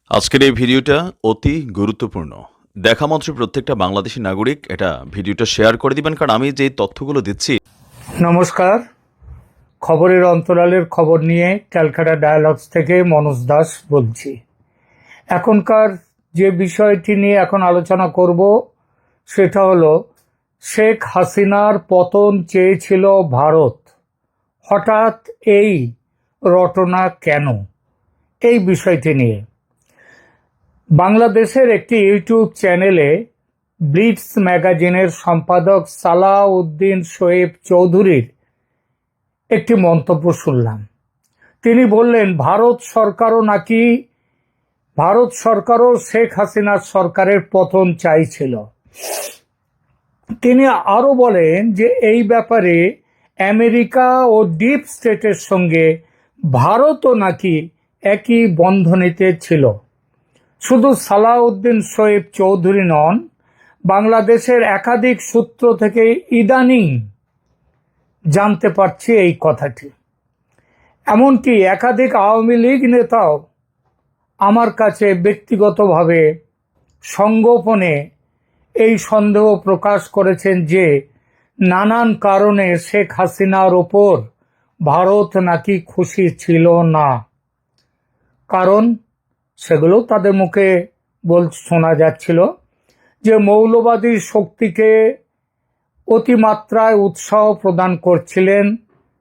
আজকের এই ভিডিওটা অতি গুরুত্বপূর্ণ। দেখা মাত্র প্রত্যেকটা বাংলাদেশী নাগরিক এটা ভিডিওটা শেয়ার করে দিবেন, কারণ আমি যে তথ্যগুলো দিচ্ছি। নমস্কার, খবরের অন্তরালের খবর নিয়ে ক্যালকাটা ডায়ালগস থেকে মনোজ দাস বলছি। এখনকার যে বিষয়টি নিয়ে এখন আলোচনা করব সেটা হলো শেখ হাসিনার পতন চেয়েছিল ভারত, হঠাৎ এই রটনা কেন, এই বিষয়টি নিয়ে বাংলাদেশের একটি ইউটিউব চ্যানেলে ব্লিটস ম্যাগাজিনের সম্পাদক সালাউদ্দিন শোয়েব চৌধুরীর একটি মন্তব্য শুনলাম। তিনি বললেন ভারত সরকারও শেখ হাসিনার সরকারের পতন চাইছিল। তিনি আরো বলেন যে এই ব্যাপারে আমেরিকা ও ডিপ স্টেটের সঙ্গে ভারতও নাকি একই বন্ধনীতে ছিল। শুধু সালাউদ্দিন শোয়েব চৌধুরী নন, বাংলাদেশের একাধিক সূত্র থেকে ইদানিং জানতে পারছি এই কথাটি। এমনকি একাধিক আওয়ামী লীগ নেতাও আমার কাছে ব্যক্তিগতভাবে সংগোপনে এই সন্দেহ প্রকাশ করেছেন যে নানান কারণে শেখ হাসিনার ওপর ভারত নাকি খুশি ছিল না। কারণ সেগুলো তাদের মুখে শোনা যাচ্ছিল যে মৌলবাদী শক্তিকে অতিমাত্রায় উৎসাহ প্রদান করছিলেন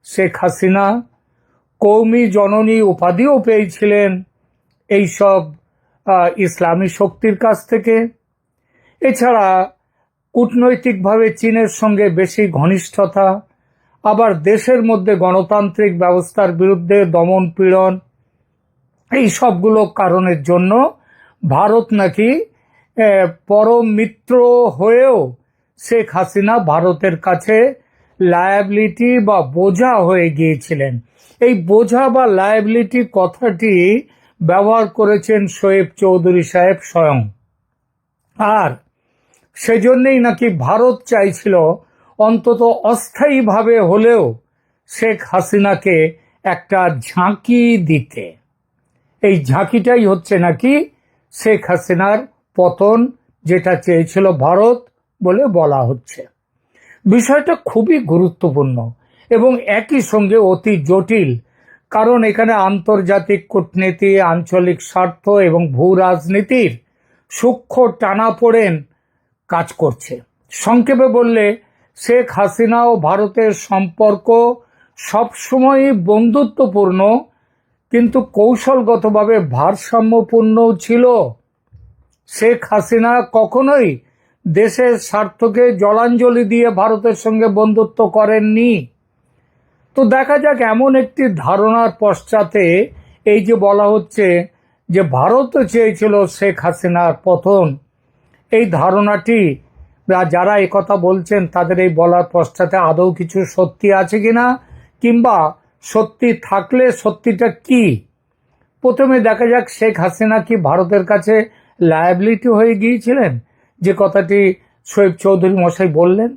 শেখ হাসিনা, কৌমি জননী উপাধিও পেয়েছিলেন এইসব ইসলামী শক্তির কাছ থেকে। এছাড়া কূটনৈতিকভাবে চীনের সঙ্গে বেশি ঘনিষ্ঠতা, আবার দেশের মধ্যে গণতান্ত্রিক ব্যবস্থার বিরুদ্ধে দমন পীড়ন, এই সবগুলো কারণের জন্য ভারত নাকি পরম মিত্র হয়েও শেখ হাসিনা ভারতের কাছে লায়াবিলিটি বা বোঝা হয়ে গিয়েছিলেন। এই বোঝা বা লায়াবিলিটি কথাটি ব্যবহার করেছেন শোয়েব চৌধুরী সাহেব স্বয়ং। আর সেজন্যই নাকি ভারত চাইছিল অন্তত অস্থায়ীভাবে হলেও শেখ হাসিনাকে একটা ঝাঁকি দিতে। এই ঝাঁকিটাই হচ্ছে নাকি শেখ হাসিনার পতন, যেটা চেয়েছিল ভারত বলে বলা হচ্ছে। বিষয়টা খুবই গুরুত্বপূর্ণ এবং একই সঙ্গে অতি জটিল, কারণ এখানে আন্তর্জাতিক কূটনীতি, আঞ্চলিক স্বার্থ এবং ভূ রাজনীতির সূক্ষ্ম টানাপোড়েন কাজ করছে। সংক্ষেপে বললে শেখ হাসিনা ও ভারতের সম্পর্ক সবসময়ই বন্ধুত্বপূর্ণ, কিন্তু কৌশলগতভাবে ভারসাম্যপূর্ণও ছিল। শেখ হাসিনা কখনোই দেশের স্বার্থকে জলাঞ্জলি দিয়ে ভারতের সঙ্গে বন্ধুত্ব করেননি। তো দেখা যাক, এমন একটি ধারণার পশ্চাতে এই যে বলা হচ্ছে যে ভারতও চেয়েছিল শেখ হাসিনার পতন, এই ধারণাটি যারা এই কথা বলছেন তাদের এই বলার পশ্চাতে আদৌ কিছু সত্যি আছে কিনা, কিংবা সত্যি থাকলে সত্যিটা কি। প্রথমে দেখা যাক শেখ হাসিনা কি ভারতের কাছে লায়াবিলিটি হয়ে গিয়েছিলেন, যে কথাটি শোয়েব চৌধুরী মশাই বললেন।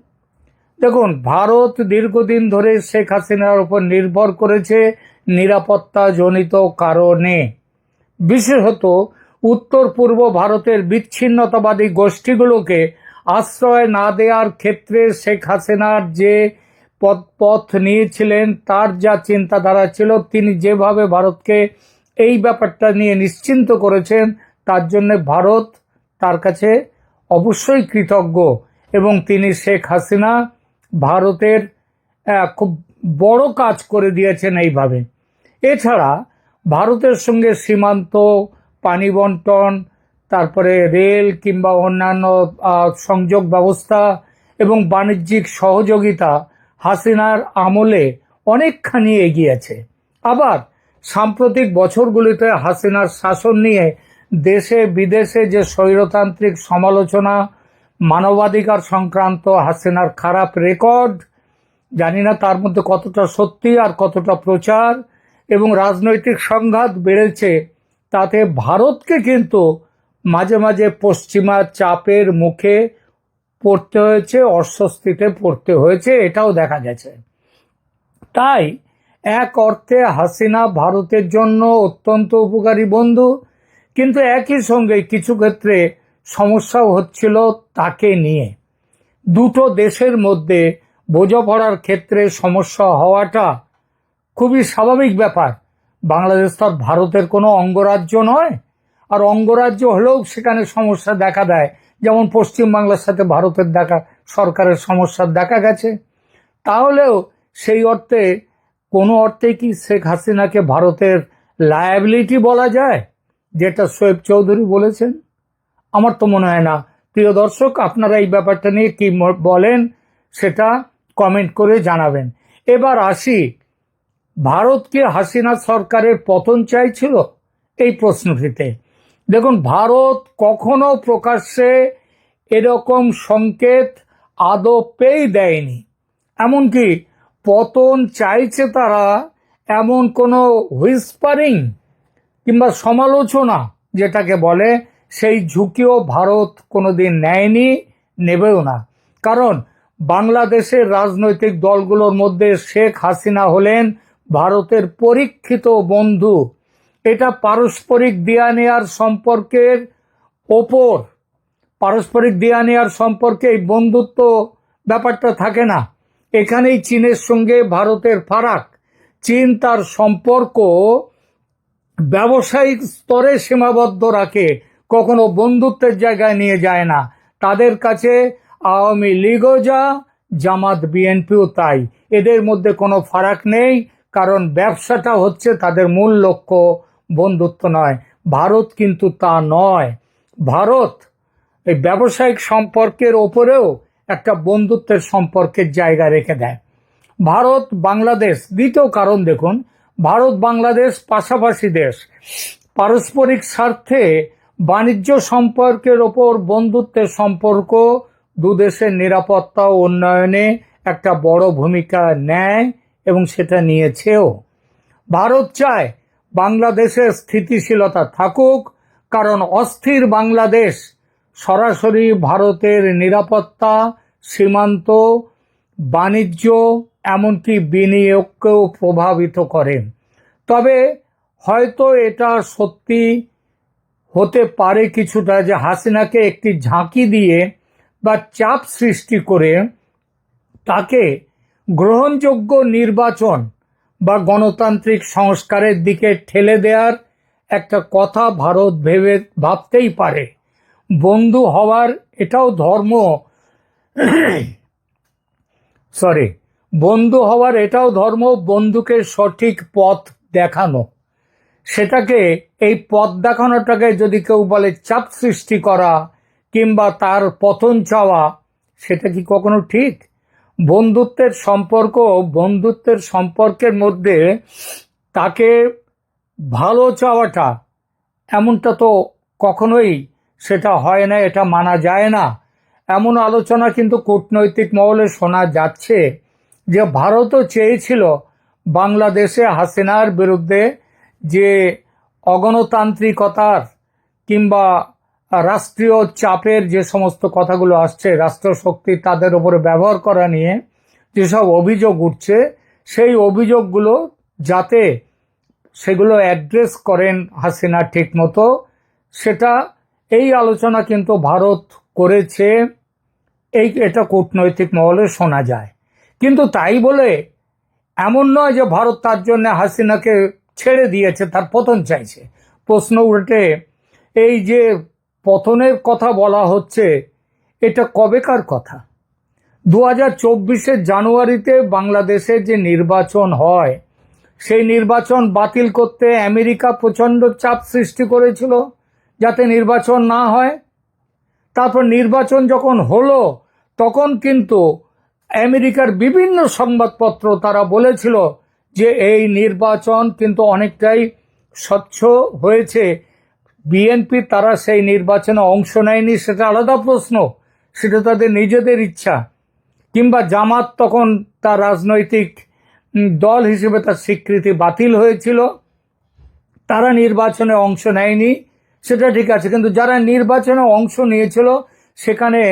দেখুন, ভারত দীর্ঘদিন ধরে শেখ হাসিনার উপর নির্ভর করেছে নিরাপত্তা জনিত কারণে। বিশেষত উত্তর পূর্ব ভারতের বিচ্ছিন্নতাবাদী গোষ্ঠীগুলোকে আশ্রয় না দেওয়ার ক্ষেত্রে শেখ হাসিনার যে পথ নিয়েছিলেন, তার যা চিন্তাধারা ছিল, তিনি যেভাবে ভারতকে এই ব্যাপারটা নিয়ে নিশ্চিন্ত করেছেন, তার জন্য ভারত তার কাছে অবশ্যই কৃতজ্ঞ। এবং তিনি শেখ হাসিনা ভারতের খুব বড় কাজ করে দিয়েছেন এইভাবে। এছাড়া ভারতের সঙ্গে সীমান্ত, পানি বন্টন, তারপরে রেল কিংবা অন্যান্য সংযোগ ব্যবস্থা এবং বাণিজ্যিক সহযোগিতা হাসিনার আমলে অনেকখানি এগিয়েছে। আবার সাম্প্রতিক বছরগুলিতে হাসিনার শাসন নিয়ে দেশে বিদেশে যে স্বৈরতান্ত্রিক সমালোচনা, মানবাধিকার সংক্রান্ত হাসিনার খারাপ রেকর্ড, জানি না তার মধ্যে কতটা সত্যি আর কতটা প্রচার, এবং রাজনৈতিক সংঘাত বেড়েছে, তাতে ভারতকে কিন্তু মাঝে মাঝে পশ্চিমা চাপের মুখে পড়তে হয়েছে, অস্বস্তিতে পড়তে হয়েছে, এটাও দেখা গেছে। তাই এক অর্থে হাসিনা ভারতের জন্য অত্যন্ত উপকারী বন্ধু, কিন্তু একই সঙ্গে কিছু ক্ষেত্রে সমস্যাও হচ্ছিল তাকে নিয়ে। দুটো দেশের মধ্যে বোঝাপড়ার ক্ষেত্রে সমস্যা হওয়াটা খুবই স্বাভাবিক ব্যাপার। বাংলাদেশ তো আর ভারতের কোনো অঙ্গরাজ্য নয়, আর অঙ্গরাজ্য হলেও সেখানে সমস্যা দেখা দেয়, যেমন পশ্চিমবাংলার সাথে ভারতের সরকারের সমস্যা দেখা গেছে। তাহলেও সেই অর্থে কোনো অর্থে কি শেখ হাসিনাকে ভারতের লায়াবিলিটি বলা যায়, যেটা শোয়েব চৌধুরী বলেছেন? আমার তো মনে হয় না। প্রিয় দর্শক, আপনারা এই ব্যাপারটা নিয়ে কি বলেন সেটা কমেন্ট করে জানাবেন। এবার আসি, ভারত কি হাসিনা সরকারের পতন চাইছিল এই প্রশ্নটিতে? দেখুন, ভারত কখনো প্রকাশ্যে এরকম সংকেত আদপেই দেয়নি। এমনকি পতন চাইছে তারা এমন কোনো হুইসপারিং কিংবা সমালোচনা যেটাকে বলে, সেই ঝুঁকিও ভারত কোনোদিন নেয়নি, নেবেও না। কারণ বাংলাদেশের রাজনৈতিক দলগুলোর মধ্যে শেখ হাসিনা হলেন ভারতের পরীক্ষিত বন্ধু। এটা পারস্পরিক দেয়া নেয়ার সম্পর্কের ওপর, পারস্পরিক দেয়া নেয়ার সম্পর্কে এই বন্ধুত্ব ব্যাপারটা থাকে না। এখানেই চীনের সঙ্গে ভারতের ফারাক। চীন তার সম্পর্ক ব্যবসায়িক স্তরে সীমাবদ্ধ রাখে, কখনো বন্ধুত্বের জায়গায় নিয়ে যায় না। তাদের কাছে আওয়ামী লীগও যা, জামাত বিএনপিও তাই। এদের মধ্যে কোনো ফারাক নেই, কারণ ব্যবসাটা হচ্ছে তাদের মূল লক্ষ্য, বন্ধুত্ব নয়। ভারত কিন্তু তা নয়। ভারত এই ব্যবসায়িক সম্পর্কের ওপরেও একটা বন্ধুত্বের সম্পর্কের জায়গা রেখে দেয়। ভারত বাংলাদেশ, দ্বিতীয় কারণ দেখুন, ভারত বাংলাদেশ পাশাপাশি দেশ, পারস্পরিক স্বার্থে বাণিজ্য সম্পর্কের ওপর বন্ধুত্বের সম্পর্ক দুদেশের নিরাপত্তা ও উন্নয়নে একটা বড় ভূমিকা নেয় এবং সেটা নিয়েছেও। ভারত চায় বাংলাদেশের স্থিতিশীলতা থাকুক, কারণ অস্থির বাংলাদেশ সরাসরি ভারতের নিরাপত্তা, সীমান্ত, বাণিজ্য, এমনকি বিনিয়োগকেও প্রভাবিত করে। তবে হয়তো এটা সত্যি হতে পারে কিছুটা যে হাসিনাকে একটি ঝাঁকি দিয়ে বা চাপ সৃষ্টি করে তাকে গ্রহণযোগ্য নির্বাচন বা গণতান্ত্রিক সংস্কারের দিকে ঠেলে দেওয়ার একটা কথা ভারত ভাবতেই পারে। বন্ধু হওয়ার এটাও ধর্ম, বন্ধু হওয়ার এটাও ধর্ম, বন্ধুকে সঠিক পথ দেখানো। সেটাকে, এই পথ দেখানোটাকে যদি কেউ বলে চাপ সৃষ্টি করা কিংবা তার পতন চাওয়া, সেটা কি কখনো ঠিক? বন্ধুত্বের সম্পর্কের মধ্যে তাকে ভালো চাওয়াটা, এমনটা তো কখনোই সেটা হয় না, এটা মানা যায় না। এমন আলোচনা কিন্তু কূটনৈতিক মহলে শোনা যাচ্ছে যে ভারতও চেয়েছিল বাংলাদেশে হাসিনার বিরুদ্ধে যে অগণতান্ত্রিকতার কিংবা রাষ্ট্রীয় চাপের যে সমস্ত কথাগুলো আসছে, রাষ্ট্রশক্তি তাদের উপরে ব্যবহার করা নিয়ে যেসব অভিযোগ উঠছে, সেই অভিযোগগুলো যাতে সেগুলো অ্যাড্রেস করেন হাসিনা ঠিক মতো, সেটা এই আলোচনা কিন্তু ভারত করেছে, এটা কূটনৈতিক মহলে শোনা যায়। কিন্তু তাই বলে এমন নয় যে ভারত তার জন্য হাসিনাকে ছেড়ে দিয়েছে, তার পতন চাইছে। প্রশ্ন উঠে, এই যে পতনের কথা বলা হচ্ছে, এটা কবেকার কথা? 2024 জানুয়ারিতে বাংলাদেশে যে নির্বাচন হয়, সেই নির্বাচন বাতিল করতে আমেরিকা প্রচণ্ড চাপ সৃষ্টি করেছিল যাতে নির্বাচন না হয়। তারপর নির্বাচন যখন হলো, তখন কিন্তু আমেরিকার বিভিন্ন সংবাদপত্র তারা বলেছিল যে এই নির্বাচন কিন্তু অনেকটাই স্বচ্ছ হয়েছে। বিএনপি তারা সেই নির্বাচনে অংশ নেয়নি, সেটা আলাদা প্রশ্ন, সেটা তাদের নিজেদের ইচ্ছা। কিংবা জামাত তখন তার রাজনৈতিক দল হিসেবে তার স্বীকৃতি বাতিল হয়েছিল, তারা নির্বাচনে অংশ নেয়নি, সেটা ঠিক আছে। কিন্তু যারা নির্বাচনে অংশ নিয়েছিল, সেখানে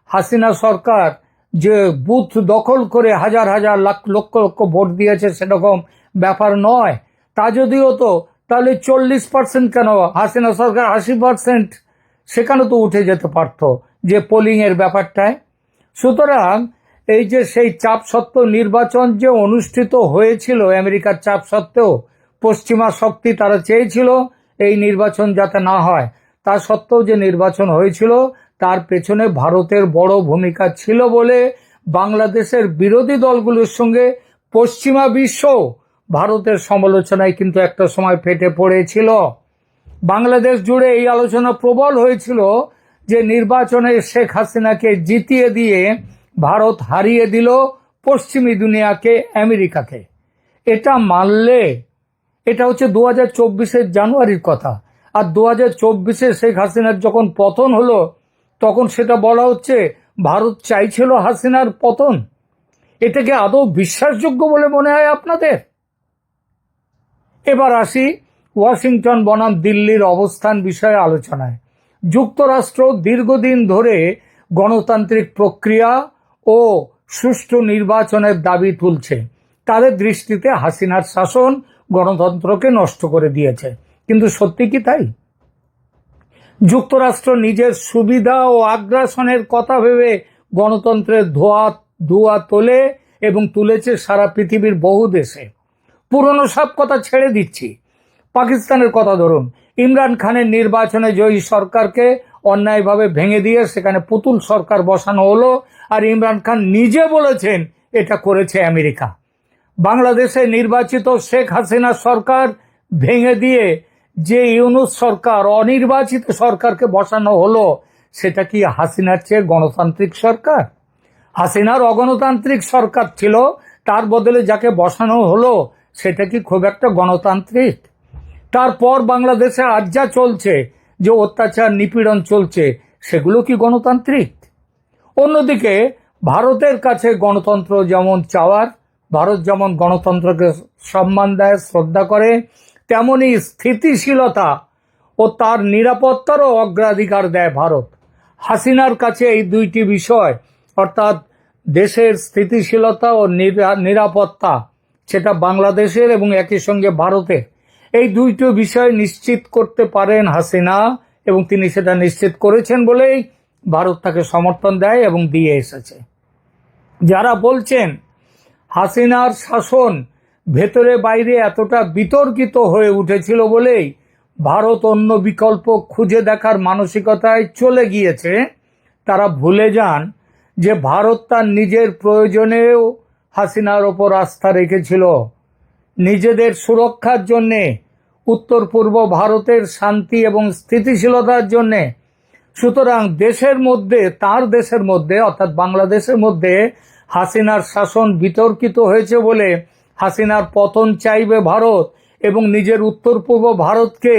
হাসিনা সরকার যে বুথ দখল করে হাজার হাজার লক্ষ লক্ষ ভোট দিয়েছে সেরকম ব্যাপার নয়। তা যদিও তো তাহলে 40% কেন? হাসিনা সরকার 80%, সেখানে তো উঠে যেতে পারত যে পোলিং এর ব্যাপারটায়। সুতরাং এই যে সেই চাপ সত্ত্বেও নির্বাচন যে অনুষ্ঠিত হয়েছিল, আমেরিকার চাপ সত্ত্বেও পশ্চিমা শক্তি তারা চেয়েছিল এই নির্বাচন যাতে না হয়, তা সত্ত্বেও যে নির্বাচন হয়েছিল তার পেছনে ভারতের বড় ভূমিকা ছিল বলে বাংলাদেশের বিরোধী দলগুলোর সঙ্গে পশ্চিমা বিশ্ব ভারতের সমালোচনায় কিন্তু একটা সময় ফেটে পড়েছিল। বাংলাদেশ জুড়ে এই আলোচনা প্রবল হয়েছিল যে নির্বাচনে শেখ হাসিনাকে জিতিয়ে দিয়ে ভারত হারিয়ে দিল পশ্চিমী দুনিয়াকে, আমেরিকাকে। এটা মানলে, এটা হচ্ছে 2024-এর জানুয়ারির কথা, আর 2024-এ শেখ হাসিনার যখন পতন হলো তখন সেটা বলা হচ্ছে ভারত চাইছিল হাসিনার পতন। এটাকে আদৌ বিশ্বাসযোগ্য বলে মনে হয় আপনাদের? এবার আসি ওয়াশিংটন বনাম দিল্লির অবস্থান বিষয়ে আলোচনায়। যুক্তরাষ্ট্র দীর্ঘদিন ধরে গণতান্ত্রিক প্রক্রিয়া ও সুষ্ঠু নির্বাচনের দাবি তুলছে। তাদের দৃষ্টিতে হাসিনার শাসন গণতন্ত্রকে নষ্ট করে দিয়েছে। কিন্তু সত্যি কি তাই? যুক্তরাষ্ট্র নিজের সুবিধা ও আগ্রাসনের কথা ভেবে গণতন্ত্রের ধোঁয়া তোলে এবং তুলেছে সারা পৃথিবীর বহু দেশে। পুরনো সব কথা ছেড়ে দিচ্ছি। পাকিস্তানের কথা ধরুন, ইমরান খানের নির্বাচনে জয়ী সরকারকে অন্যায়ভাবে ভেঙে দিয়ে সেখানে পুতুল সরকার বসানো হলো, আর ইমরান খান নিজে বলেছেন এটা করেছে আমেরিকা। বাংলাদেশে নির্বাচিত শেখ হাসিনা সরকার ভেঙে দিয়ে যে ইউনূস সরকার, অনির্বাচিত সরকারকে বসানো হলো, সেটা কি হাসিনার চেয়ে গণতান্ত্রিক সরকার? হাসিনার অগণতান্ত্রিক সরকার ছিল, তার বদলে যাকে বসানো হলো সেটা কি খুব একটা গণতান্ত্রিক? তারপর বাংলাদেশে আজ যা চলছে, যে অত্যাচার নিপীড়ন চলছে, সেগুলো কি গণতান্ত্রিক? অন্যদিকে ভারতের কাছে গণতন্ত্র যেমন চাওয়ার, ভারত যেমন গণতন্ত্রকে সম্মান দেয়, শ্রদ্ধা করে, তেমনি স্থিতিশীলতা ও তার নিরাপত্তারও অগ্রাধিকার দেয় ভারত। হাসিনার কাছে এই দুইটি বিষয়, অর্থাৎ দেশের স্থিতিশীলতা ও নিরাপত্তা, সেটা বাংলাদেশের এবং একই সঙ্গে ভারতের, এই দুইটি বিষয় নিশ্চিত করতে পারেন হাসিনা, এবং তিনি সেটা নিশ্চিত করেছেন বলেই ভারত তাকে সমর্থন দেয় এবং দিয়ে এসেছে। যারা বলছেন হাসিনার শাসন ভেতরে বাইরে এতটা বিতর্কিত হয়ে উঠেছিল বলেই ভারত অন্য বিকল্প খুঁজে দেখার মানসিকতায় চলে গিয়েছে, তারা ভুলে যান যে ভারত তার নিজের প্রয়োজনেও হাসিনার ওপর আস্থা রেখেছিল, নিজেদের সুরক্ষার জন্যে, উত্তর পূর্ব ভারতের শান্তি এবং স্থিতিশীলতার জন্যে। সুতরাং দেশের মধ্যে, তার দেশের মধ্যে অর্থাৎ বাংলাদেশের মধ্যে হাসিনার শাসন বিতর্কিত হয়েছে বলে হাসিনার পতন চাইবে ভারত এবং নিজের উত্তর পূর্ব ভারতকে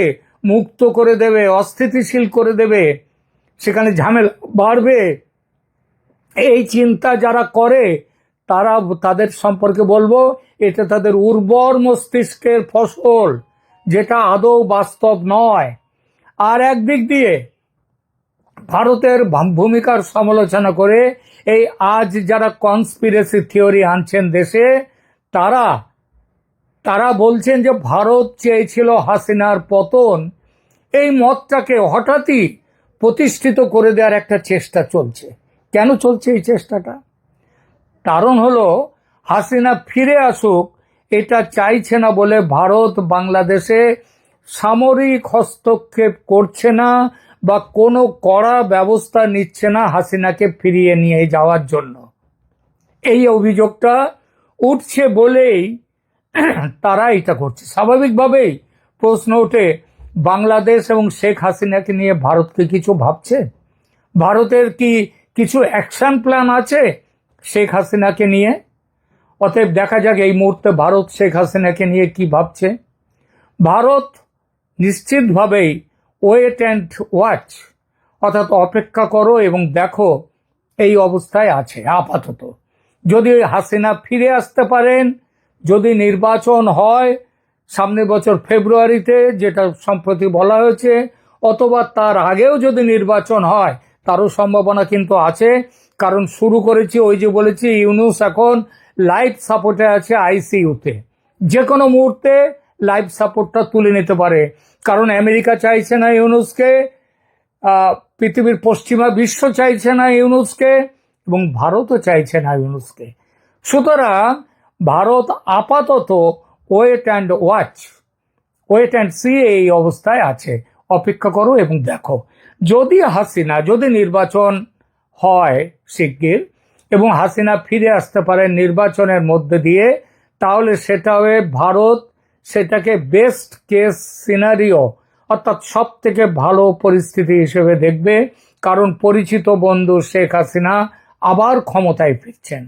মুক্ত করে দেবে, অস্থিতিশীল করে দেবে, সেখানে ঝামেলা বাড়বে। এই চিন্তা যারা করে তারা, তাদের সম্পর্কে বলবো এটা তাদের উর্বর মস্তিষ্কের ফসল, যেটা আদৌ বাস্তব নয়। আর একদিক দিয়ে ভারতের ভূমিকার সমালোচনা করে এই আজ যারা কনস্পিরেসি থিওরি আনছেন দেশে, তারা বলছেন যে ভারত চেয়েছিল হাসিনার পতন। এই মতটাকে হঠাৎই প্রতিষ্ঠিত করে দেওয়ার একটা চেষ্টা চলছে। কেন চলছে এই চেষ্টাটা? কারণ হলো হাসিনা ফিরে আসুক এটা চাইছে না বলে ভারত বাংলাদেশে সামরিক হস্তক্ষেপ করছে না বা কোনো কড়া ব্যবস্থা নিচ্ছে না হাসিনাকে ফিরিয়ে নিয়ে যাওয়ার জন্য। এই অভিযোগটা উঠছে বলেই তারা এটা করছে। স্বাভাবিকভাবেই প্রশ্ন ওঠে, বাংলাদেশ এবং শেখ হাসিনাকে নিয়ে ভারতকে কিছু ভাবছে? ভারতের কি কিছু অ্যাকশন প্ল্যান আছে শেখ হাসিনাকে নিয়ে? অতএব দেখা যাক এই মুহূর্তে ভারত শেখ হাসিনাকে নিয়ে কি ভাবছে। ভারত নিশ্চিতভাবেই ওয়েট অ্যান্ড ওয়াচ, অর্থাৎ অপেক্ষা করো এবং দেখো, এই অবস্থায় আছে আপাতত। যদি হাসিনা ফিরে আসতে পারেন, যদি নির্বাচন হয় সামনের বছর ফেব্রুয়ারিতে, যেটা সম্প্রতি বলা হয়েছে, অথবা তার আগেও যদি নির্বাচন হয়, তারও সম্ভাবনা কিন্তু আছে। কারণ শুরু করেছি, ওই যে বলেছি, ইউনূস এখন লাইফ সাপোর্টে আছে আইসিইউতে। যে কোনো মুহূর্তে লাইফ সাপোর্টটা তুলে নিতে পারে। কারণ আমেরিকা চাইছে না ইউনূসকে, পৃথিবীর পশ্চিমা বিশ্ব চাইছে না ইউনূসকে, এবং ভারতও চাইছে না ইউনূসকে। সুতরাং ভারত আপাতত wait and watch, wait and see এই অবস্থায় আছে। অপেক্ষা করো এবং দেখো, যদি নির্বাচন হয় শিগগির এবং হাসিনা ফিরে আসতে পারে নির্বাচনের মধ্যে দিয়ে, তাহলে সেটা হবে ভারত সেটাকে বেস্ট কেস সিনারিও, অর্থাৎ সব থেকে ভালো পরিস্থিতি হিসেবে দেখবে। কারণ পরিচিত বন্ধু শেখ হাসিনা আবার ক্ষমতায় ফিরছেন।